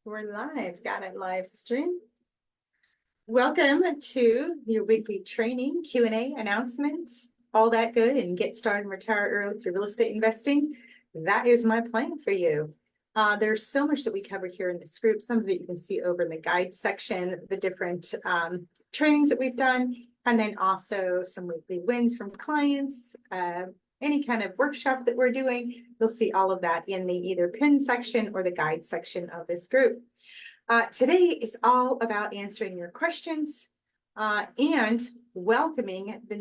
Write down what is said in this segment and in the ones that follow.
We're live, got it live stream. Welcome to your weekly training, Q&A, announcements, all that good, and get started and retire early through real estate investing. That is my plan for you. There's so much that we cover here in this group. Some of it you can see over in the guide section, the different trainings that we've done, and then also some weekly wins from clients, any kind of workshop that we're doing. You'll see all of that in the either pin section or the guide section of this group. Today is all about answering your questions and welcoming the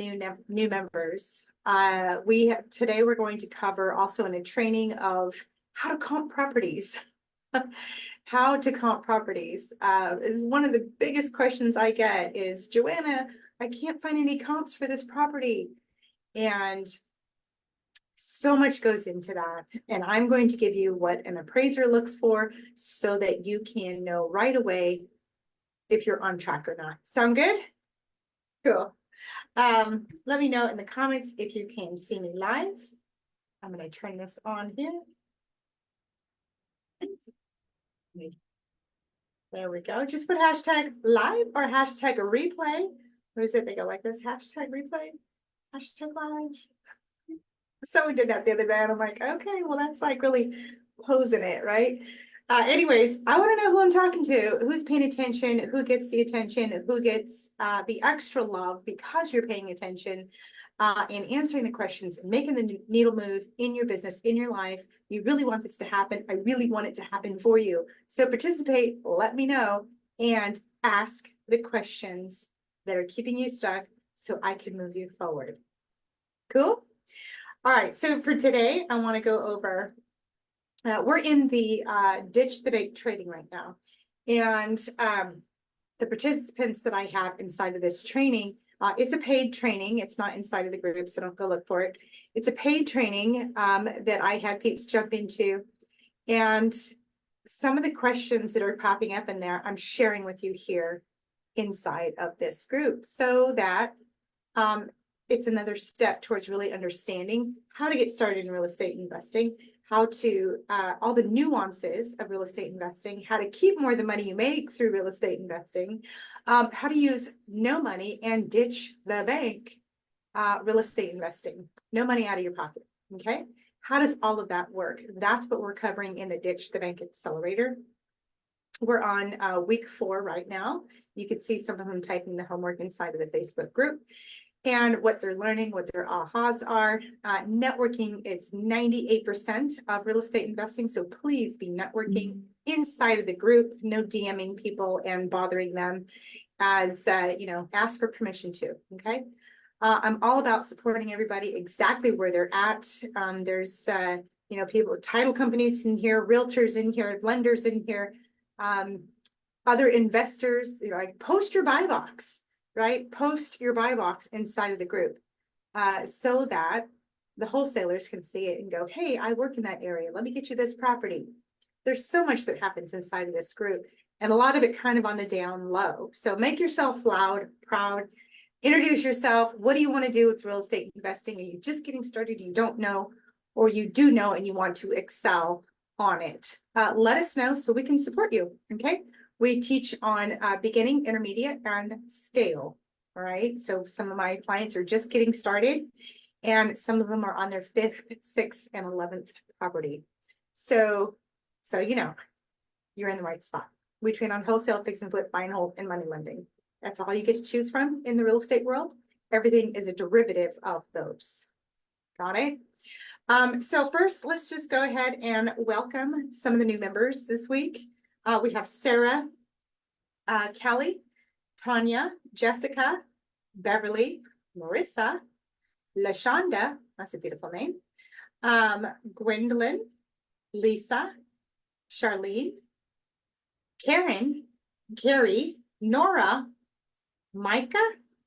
new members. Today we're going to cover also in a training of how to comp properties. How to comp properties is one of the biggest questions I get is, Joanna, I can't find any comps for this property. And so much goes into that. And I'm going to give you what an appraiser looks for so that you can know right away if you're on track or not. Sound good? Cool. Let me know in the comments if you can see me live. I'm going to turn this on here. There we go. Just put hashtag live or hashtag replay. What is it? They go like this, hashtag replay, hashtag live. Someone did that the other day and I'm like, okay, well, that's like really posing it, right? Anyways, I want to know who I'm talking to, who's paying attention, who gets the attention, who gets the extra love because you're paying attention and answering the questions and making the needle move in your business, in your life. You really want this to happen. I really want it to happen for you. So participate, let me know, and ask the questions that are keeping you stuck so I can move you forward. Cool? All right, so for today, I want to go over, we're in the Ditch the Bank trading right now. And the participants that I have inside of this training, it's a paid training. It's not inside of the group, so don't go look for it. It's a paid training that I had peeps jump into. And some of the questions that are popping up in there, I'm sharing with you here inside of this group so that it's another step towards really understanding how to get started in real estate investing, how to, all the nuances of real estate investing, how to keep more of the money you make through real estate investing, how to use no money and ditch the bank real estate investing, no money out of your pocket, okay? How does all of that work? That's what we're covering in the Ditch the Bank Accelerator. We're on week 4 right now. You can see some of them typing the homework inside of the Facebook group. And what they're learning, what their ahas are. Networking is 98% of real estate investing. So please be networking inside of the group, no DMing people and bothering them as, ask for permission to, okay? I'm all about supporting everybody exactly where they're at. There's, people, title companies in here, realtors in here, lenders in here, other investors, like post your buy box. Right? Post your buy box inside of the group so that the wholesalers can see it and go, hey, I work in that area. Let me get you this property. There's so much that happens inside of this group and a lot of it kind of on the down low. So make yourself loud, proud, introduce yourself. What do you want to do with real estate investing? Are you just getting started? You don't know, or you do know and you want to excel on it. Let us know so we can support you. Okay. We teach on beginning, intermediate, and scale, all right? So some of my clients are just getting started, and some of them are on their 5th, 6th, and 11th property. So you're in the right spot. We train on wholesale, fix and flip, buy and hold, and money lending. That's all you get to choose from in the real estate world. Everything is a derivative of those. Got it? So first, let's just go ahead and welcome some of the new members this week. We have Sarah, Kelly, Tanya, Jessica, Beverly, Marissa, LaShonda, that's a beautiful name, Gwendolyn, Lisa, Charlene, Karen, Carrie, Nora, Micah,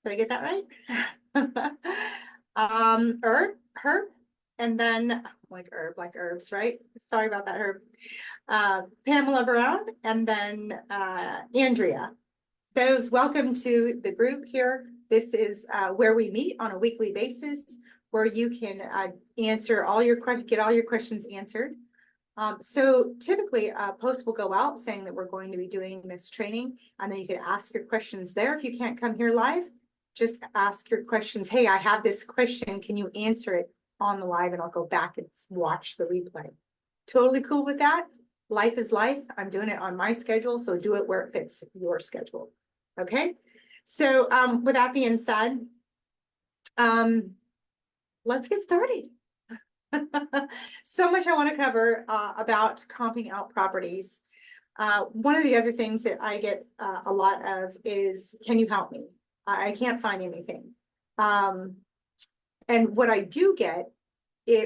did I get that right? Herb, and then like herbs, right? Sorry about that, Herb. Pamela Brown, and then Andrea. Those, welcome to the group here. This is where we meet on a weekly basis, where you can answer all your questions, get all your questions answered. So typically a post will go out saying that we're going to be doing this training, and then you can ask your questions there. If you can't come here live, just ask your questions. Hey, I have this question. Can you answer it on the live? And I'll go back and watch the replay. Totally cool with that. Life is life. I'm doing it on my schedule, so do it where it fits your schedule. Okay. So with that being said, let's get started. So much I want to cover about comping out properties. One of the other things that I get a lot of is, can you help me? I can't find anything. And what I do get,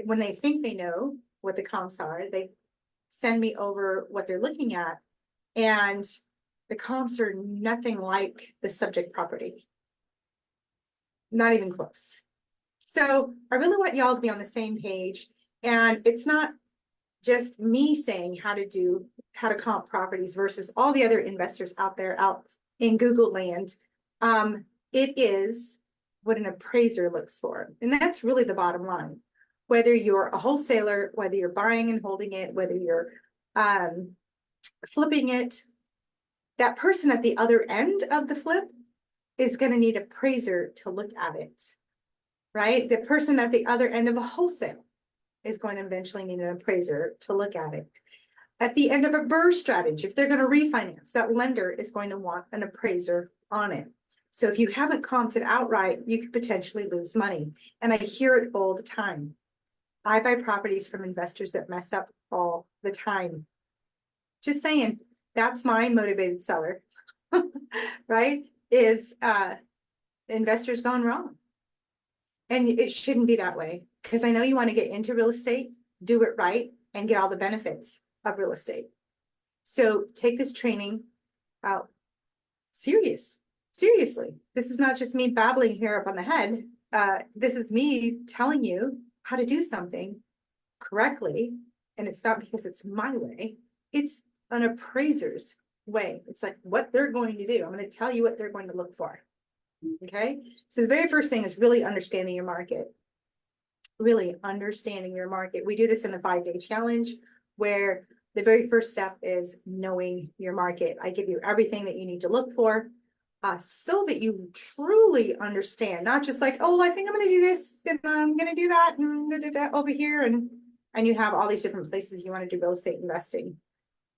when they think they know what the comps are, they send me over what they're looking at, and the comps are nothing like the subject property. Not even close. So I really want y'all to be on the same page, and it's not just me saying how to comp properties versus all the other investors out there out in Google land. It is what an appraiser looks for. And that's really the bottom line. Whether you're a wholesaler, whether you're buying and holding it, whether you're flipping it, that person at the other end of the flip is going to need an appraiser to look at it, right? The person at the other end of a wholesale is going to eventually need an appraiser to look at it. At the end of a BRRRR strategy, if they're going to refinance, that lender is going to want an appraiser on it. So if you haven't comped it outright, you could potentially lose money. And I hear it all the time. I buy properties from investors that mess up all the time. Just saying, that's my motivated seller, right? Is investors gone wrong. And it shouldn't be that way, because I know you want to get into real estate, do it right, and get all the benefits of real estate. So take this training out seriously. This is not just me babbling here up on the head. This is me telling you how to do something correctly. And it's not because it's my way. It's an appraiser's way. It's like what they're going to do. I'm going to tell you what they're going to look for. Okay. So the very first thing is really understanding your market. Really understanding your market. We do this in the 5-day challenge, where the very first step is knowing your market. I give you everything that you need to look for, so that you truly understand, not just like, oh, I think I'm going to do this and I'm going to do that and over here. And you have all these different places you want to do real estate investing.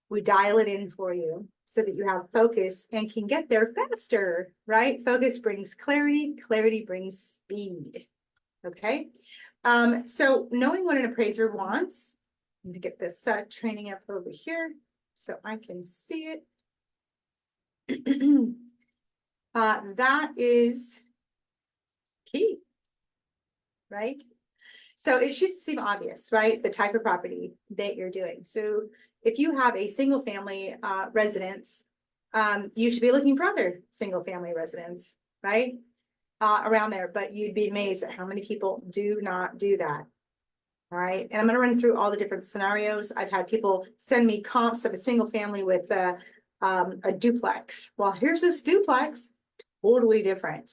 We dial it in for you so that you have focus and can get there faster, right? Focus brings clarity, clarity brings speed. Okay. So knowing what an appraiser wants, I'm gonna get this training up over here so I can see it. That is key, right? So it should seem obvious, right? The type of property that you're doing. So if you have a single family residence, you should be looking for other single family residents, right? Around there, but you'd be amazed at how many people do not do that. All right. And I'm going to run through all the different scenarios. I've had people send me comps of a single family with a duplex. Well, here's this duplex, totally different,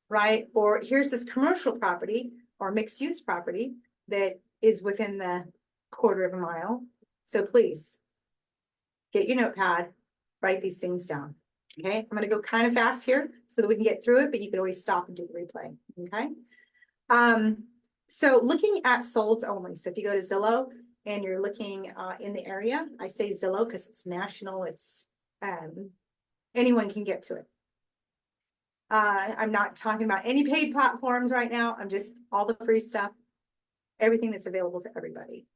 right? Or here's this commercial property or mixed use property that is within the 1/4 of a mile. So please get your notepad, write these things down. Okay. I'm going to go kind of fast here so that we can get through it, but you can always stop and do the replay. Okay. So looking at solds only. So if you go to Zillow and you're looking in the area, I say Zillow because it's national. It's anyone can get to it. I'm not talking about any paid platforms right now. I'm just all the free stuff, everything that's available to everybody.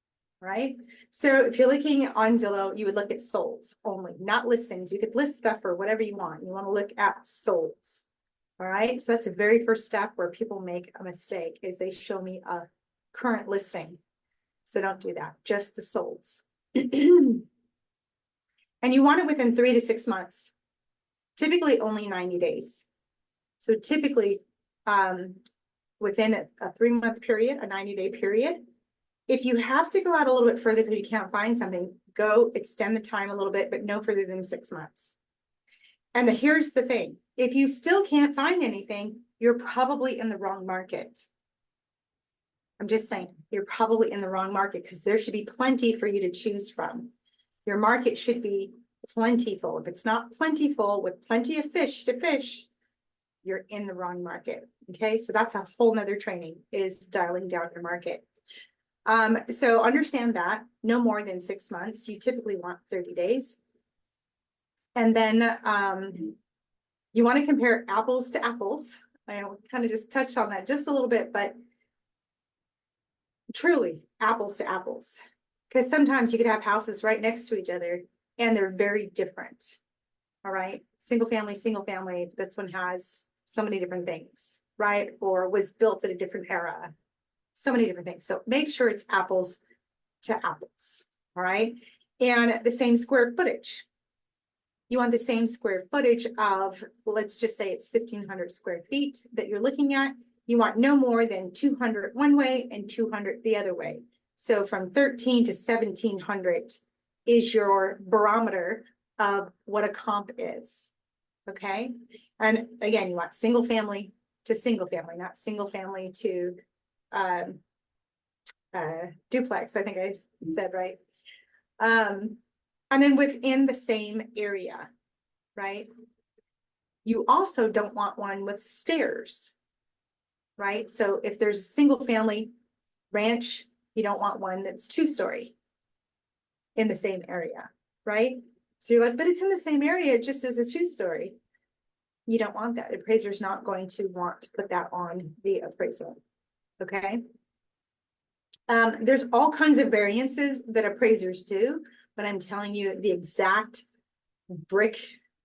Right. So if you're looking on Zillow, you would look at solds only, not listings. You could list stuff for whatever you want. You want to look at solds. All right. So that's the very first step where people make a mistake, is they show me a current listing. So don't do that. Just the solds. And you want it within 3 to 6 months, typically only 90 days. So typically within a 3-month period, a 90-day period. If you have to go out a little bit further because you can't find something, go extend the time a little bit, but no further than 6 months. And here's the thing. If you still can't find anything, you're probably in the wrong market. I'm just saying, you're probably in the wrong market because there should be plenty for you to choose from. Your market should be plentiful. If it's not plentiful with plenty of fish to fish, you're in the wrong market. Okay, so that's a whole nother training, is dialing down your market. So understand that no more than 6 months. You typically want 30 days. And then you want to compare apples to apples. I know we kind of just touched on that just a little bit, but truly apples to apples. Because sometimes you could have houses right next to each other and they're very different. All right, single family, this one has so many different things, right? Or was built at a different era. So many different things. So make sure it's apples to apples. All right. And the same square footage. You want the same square footage of, let's just say it's 1,500 square feet that you're looking at. You want no more than 200 one way and 200 the other way. So from 13 to 1,700 is your barometer of what a comp is. Okay. And again, you want single family to single family, not single family to duplex, I think I said, right? And then within the same area, right? You also don't want one with stairs, right? So if there's a single family ranch, you don't want one that's 2-story in the same area, right? So you're like, but it's in the same area, just as a 2-story. You don't want that. The appraiser's not going to want to put that on the appraisal, okay? There's all kinds of variances that appraisers do, but I'm telling you the exact brick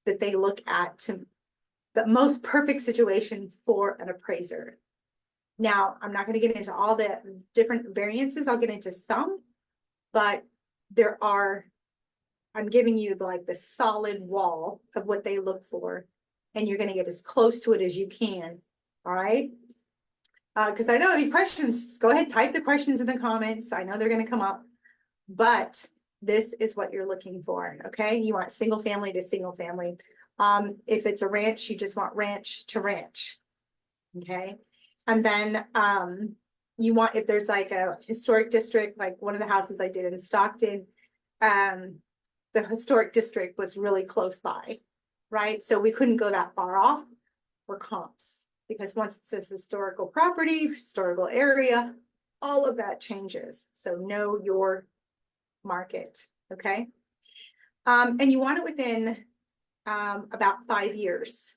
that they look at to the most perfect situation for an appraiser. Now, I'm not going to get into all the different variances. I'll get into some, but there are, I'm giving you like the solid wall of what they look for, and you're going to get as close to it as you can. All right. Because I know any questions, go ahead, type the questions in the comments. I know they're going to come up, but this is what you're looking for. Okay. You want single family to single family. If it's a ranch, you just want ranch to ranch. Okay. And then you want, if there's like a historic district, like one of the houses I did in Stockton, the historic district was really close by, right? So we couldn't go that far off for comps, because once it's a historical property, historical area, all of that changes. So know your market, okay? And you want it within about 5 years.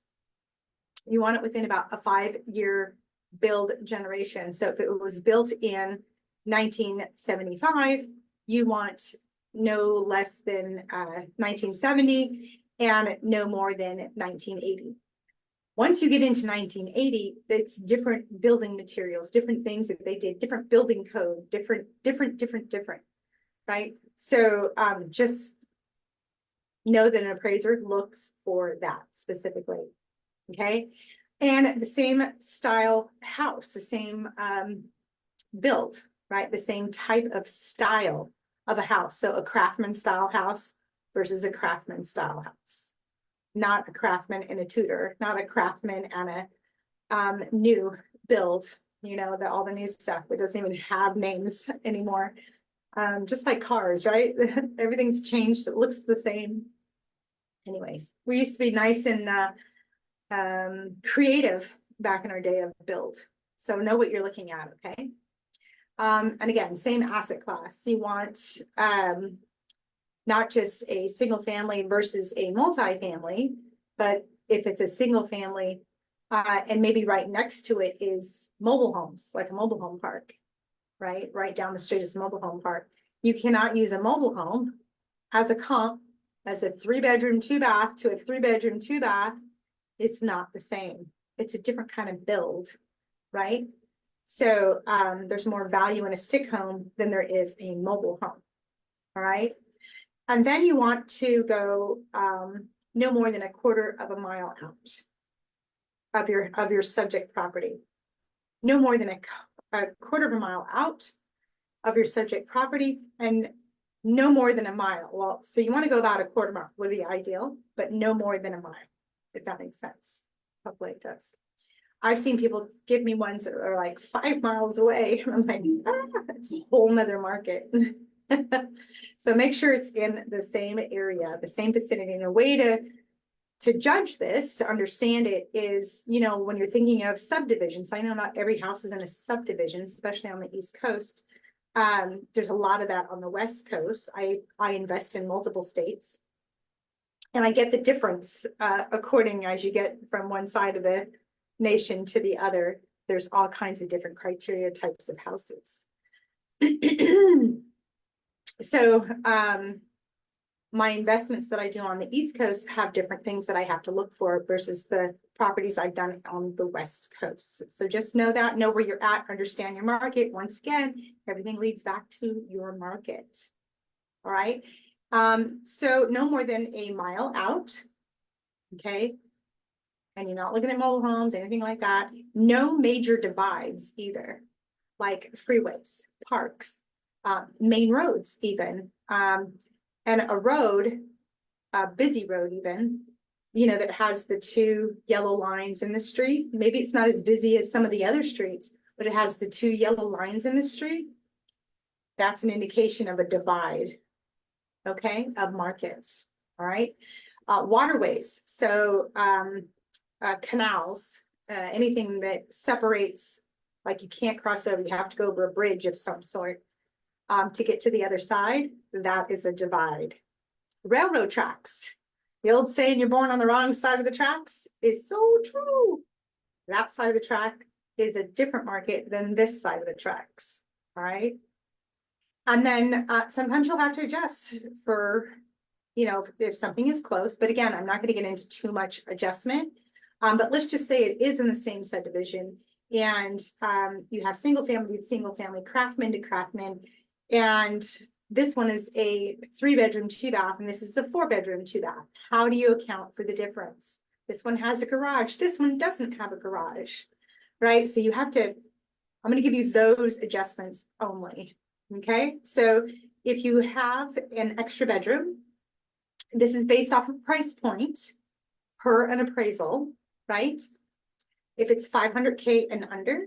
You want it within about a 5-year build generation. So if it was built in 1975, you want no less than 1970 and no more than 1980. Once you get into 1980, it's different building materials, different things that they did, different building code, different, right? So just know that an appraiser looks for that specifically, okay? And the same style house, the same build, right? The same type of style of a house. So a craftsman style house versus a craftsman style house. Not a craftsman and a Tudor, not a craftsman and a new build, you know, all the new stuff that doesn't even have names anymore. Just like cars, right? Everything's changed. It looks the same. Anyways, we used to be nice and creative back in our day of build. So know what you're looking at, okay? And again, same asset class. You want not just a single family versus a multifamily, but if it's a single family and maybe right next to it is mobile homes, like a mobile home park, right? Right down the street is a mobile home park. You cannot use a mobile home as a comp as a 3-bedroom, 2-bath to a 3-bedroom, 2-bath. It's not the same. It's a different kind of build, right? So there's more value in a stick home than there is a mobile home. All right. And then you want to go no more than 1/4 mile out of your subject property. No more than a 1/4 mile out of your subject property, and no more than a mile. Well, so you want to go about 1/4 mile would be ideal, but no more than a mile, if that makes sense. Hopefully it does. I've seen people give me ones that are like 5 miles away. I'm like, that's a whole nother market. So make sure it's in the same area, the same vicinity. And a way to judge this, to understand it is, you know, when you're thinking of subdivisions, I know not every house is in a subdivision, especially on the East Coast. There's a lot of that on the West Coast. I invest in multiple states. And I get the difference according as you get from one side of the nation to the other. There's all kinds of different criteria types of houses. So my investments that I do on the East Coast have different things that I have to look for versus the properties I've done on the West Coast. So just know that, know where you're at, understand your market. Once again, everything leads back to your market. All right. So no more than a mile out. Okay. And you're not looking at mobile homes, anything like that. No major divides either, like freeways, parks, main roads even. And a road, a busy road even, you know, that has the 2 yellow lines in the street. Maybe it's not as busy as some of the other streets, but it has the 2 yellow lines in the street. That's an indication of a divide, okay, of markets, all right? Waterways, so canals, anything that separates, like you can't cross over, you have to go over a bridge of some sort to get to the other side, that is a divide. Railroad tracks, the old saying, you're born on the wrong side of the tracks, is so true. That side of the track is a different market than this side of the tracks, all right? And then sometimes you'll have to adjust for, you know, if something is close, but again, I'm not going to get into too much adjustment. But let's just say it is in the same subdivision and you have single family to single family, craftsman to craftsman. And this one is a 3-bedroom, 2-bath, and this is a 4-bedroom, 2-bath. How do you account for the difference? This one has a garage. This one doesn't have a garage, right? So you have to, I'm going to give you those adjustments only. Okay. So if you have an extra bedroom, this is based off of price point per an appraisal, right? If it's 500K and under,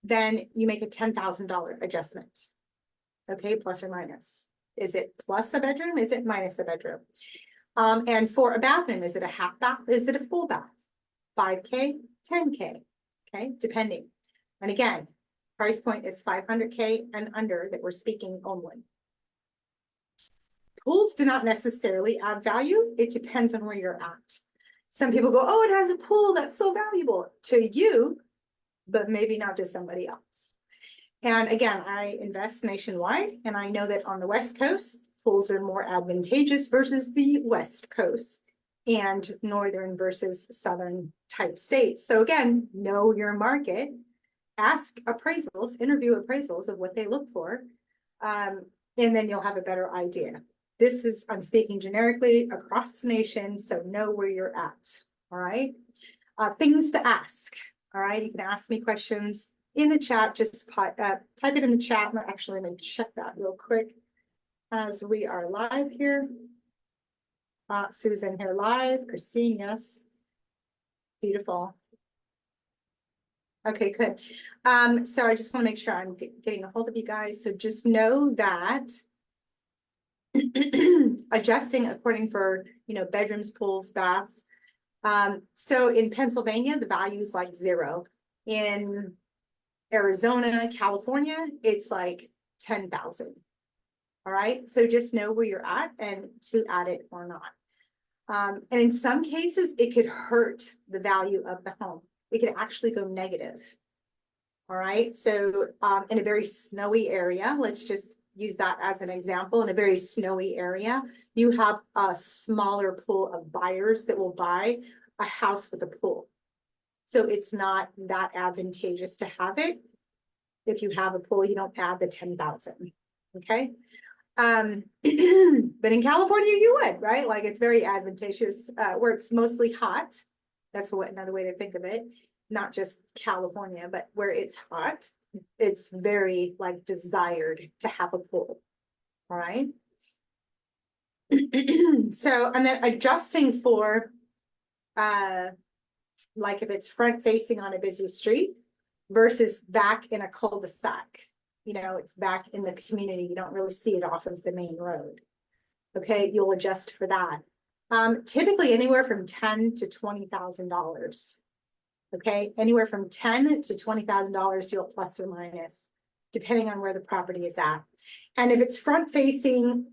then you make a $10,000 adjustment. Okay, plus or minus. Is it plus a bedroom? Is it minus a bedroom? And for a bathroom, is it a half bath? Is it a full bath? 5K, 10K, okay, depending. And again, price point is 500K and under that we're speaking only. Pools do not necessarily add value. It depends on where you're at. Some people go, oh, it has a pool, that's so valuable to you, but maybe not to somebody else. And again, I invest nationwide, and I know that on the West Coast, pools are more advantageous versus the West Coast and Northern versus Southern type states. So again, know your market, ask appraisals, interview appraisals of what they look for, and then you'll have a better idea. This is, I'm speaking generically across the nation, so know where you're at, all right? Things to ask, all right? You can ask me questions in the chat, just type it in the chat. Actually, let me check that real quick as we are live here. Susan here live, Christine, yes. Beautiful. Okay, good. So I just want to make sure I'm getting a hold of you guys. So just know that adjusting according for, you know, bedrooms, pools, baths. So in Pennsylvania, the value is like 0. In Arizona, California, it's like 10,000. All right. So just know where you're at and to add it or not. And in some cases, it could hurt the value of the home. It could actually go negative. All right. So in a very snowy area, let's just use that as an example. In a very snowy area, you have a smaller pool of buyers that will buy a house with a pool. So it's not that advantageous to have it. If you have a pool, you don't add the 10,000. Okay. But in California, you would, right? Like it's very advantageous where it's mostly hot. That's what another way to think of it. Not just California, but where it's hot, it's very like desired to have a pool. All right. So, and then adjusting for like if it's front facing on a busy street versus back in a cul-de-sac. You know, it's back in the community. You don't really see it off of the main road. Okay, you'll adjust for that. Typically anywhere from $10,000 to $20,000. Okay, anywhere from $10,000 to $20,000, you'll plus or minus, depending on where the property is at. And if it's front facing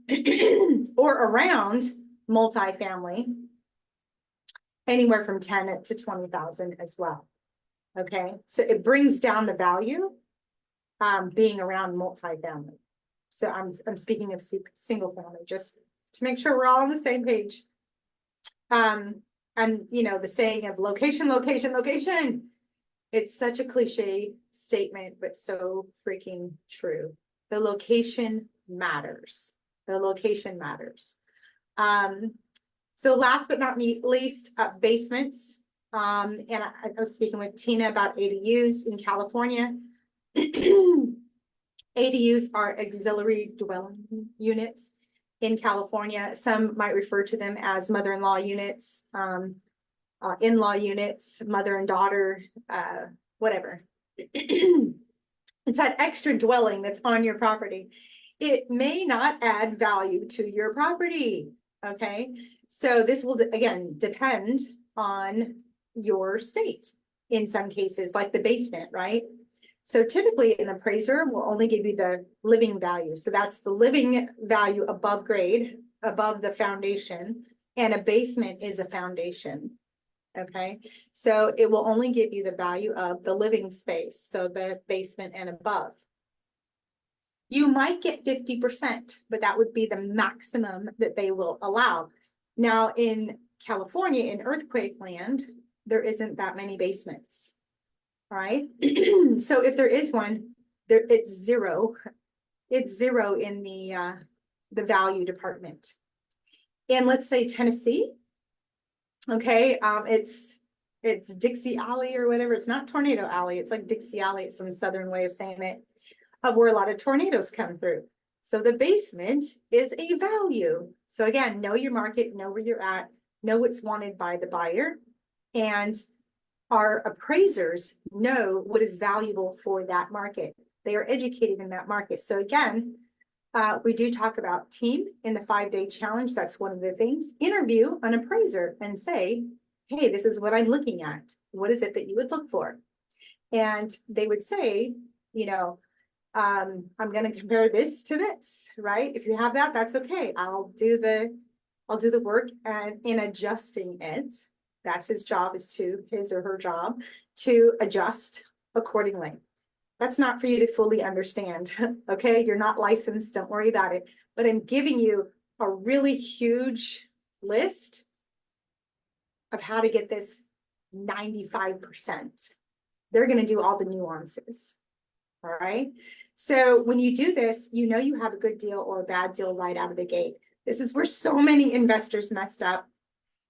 or around multifamily, anywhere from 10 to 20,000 as well. Okay, so it brings down the value being around multifamily. So I'm speaking of single family, just to make sure we're all on the same page. And you know, the saying of location, location, location. It's such a cliche statement, but so freaking true. The location matters. The location matters. So last but not least, basements. And I was speaking with Tina about ADUs in California. ADUs are auxiliary dwelling units in California. Some might refer to them as mother-in-law units, in-law units, mother and daughter, whatever. It's that extra dwelling that's on your property. It may not add value to your property, okay? So this will, again, depend on your state in some cases, like the basement, right? So typically an appraiser will only give you the living value. So that's the living value above grade, above the foundation, and a basement is a foundation. Okay, so it will only give you the value of the living space, so the basement and above. You might get 50%, but that would be the maximum that they will allow. Now in California, in earthquake land, there isn't that many basements. All right, so if there is one, it's zero. It's zero in the value department. And let's say Tennessee, okay, it's Dixie Alley or whatever. It's not Tornado Alley. It's like Dixie Alley. It's some southern way of saying it, of where a lot of tornadoes come through. So the basement is a value. So again, know your market, know where you're at, know what's wanted by the buyer, and our appraisers know what is valuable for that market. They are educated in that market. So again, we do talk about team in the 5-day challenge. That's one of the things. Interview an appraiser and say, hey, this is what I'm looking at. What is it that you would look for? And they would say, you know, I'm going to compare this to this, right? If you have that, that's okay. I'll do the work and in adjusting it. That's his job, his or her job to adjust accordingly. That's not for you to fully understand. Okay, you're not licensed, don't worry about it. But I'm giving you a really huge list of how to get this 95%. They're going to do all the nuances. All right. So when you do this, you know you have a good deal or a bad deal right out of the gate. This is where so many investors messed up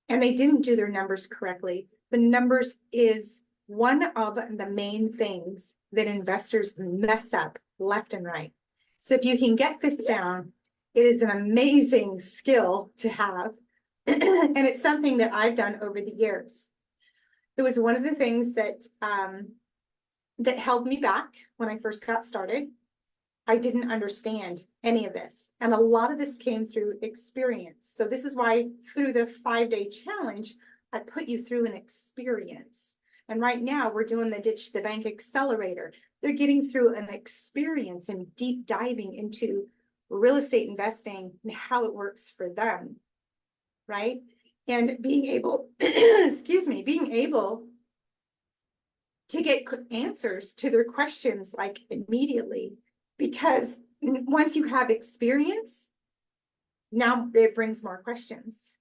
and they didn't do their numbers correctly. The numbers is one of the main things that investors mess up left and right. So if you can get this down, it is an amazing skill to have. And it's something that I've done over the years. It was one of the things that that held me back when I first got started. I didn't understand any of this. And a lot of this came through experience. So this is why through the 5-day challenge, I put you through an experience. And right now we're doing the Ditch the Bank Accelerator. They're getting through an experience and deep diving into real estate investing and how it works for them, right? And being able, excuse me, being able to get answers to their questions like immediately, because once you have experience, now it brings more questions.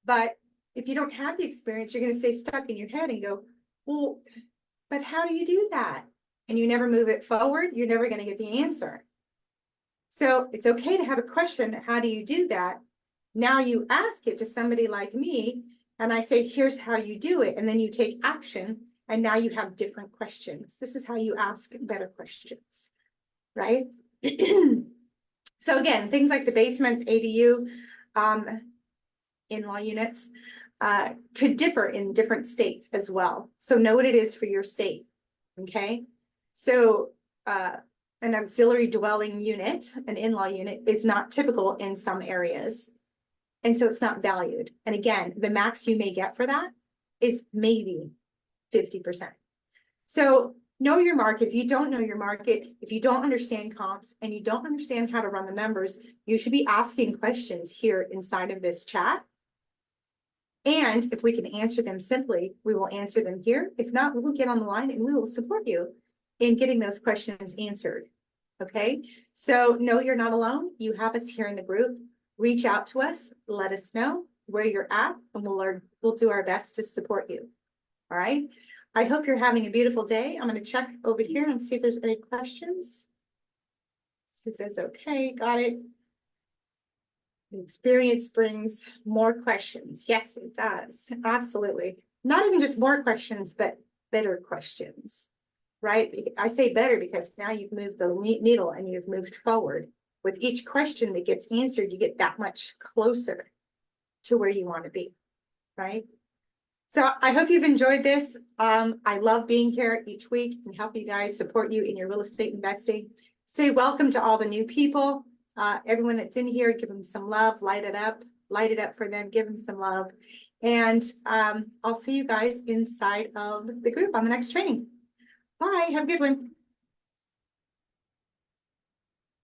But if you don't have the experience, you're going to stay stuck in your head and go, well, but how do you do that? And you never move it forward, you're never going to get the answer. So it's okay to have a question. How do you do that? Now you ask it to somebody like me, and I say, here's how you do it. And then you take action, and now you have different questions. This is how you ask better questions, right? So again, things like the basement, ADU, in-law units, could differ in different states as well. So know what it is for your state. Okay. So an auxiliary dwelling unit, an in-law unit, is not typical in some areas. And so it's not valued. And again, the max you may get for that is maybe 50%. So know your market. If you don't know your market, if you don't understand comps and you don't understand how to run the numbers, you should be asking questions here inside of this chat. And if we can answer them simply, we will answer them here. If not, we will get on the line and we will support you in getting those questions answered. Okay, so no, you're not alone. You have us here in the group. Reach out to us, let us know where you're at, and we'll do our best to support you. All right. I hope you're having a beautiful day. I'm going to check over here and see if there's any questions. Sue says, okay, got it. The experience brings more questions. Yes, it does. Absolutely. Not even just more questions, but better questions, right? I say better because now you've moved the needle and you've moved forward. With each question that gets answered, you get that much closer to where you want to be, right? So I hope you've enjoyed this. I love being here each week and help you guys support you in your real estate investing. Say welcome to all the new people. Everyone that's in here, give them some love, light it up for them, give them some love. And I'll see you guys inside of the group on the next training. Bye, have a good one.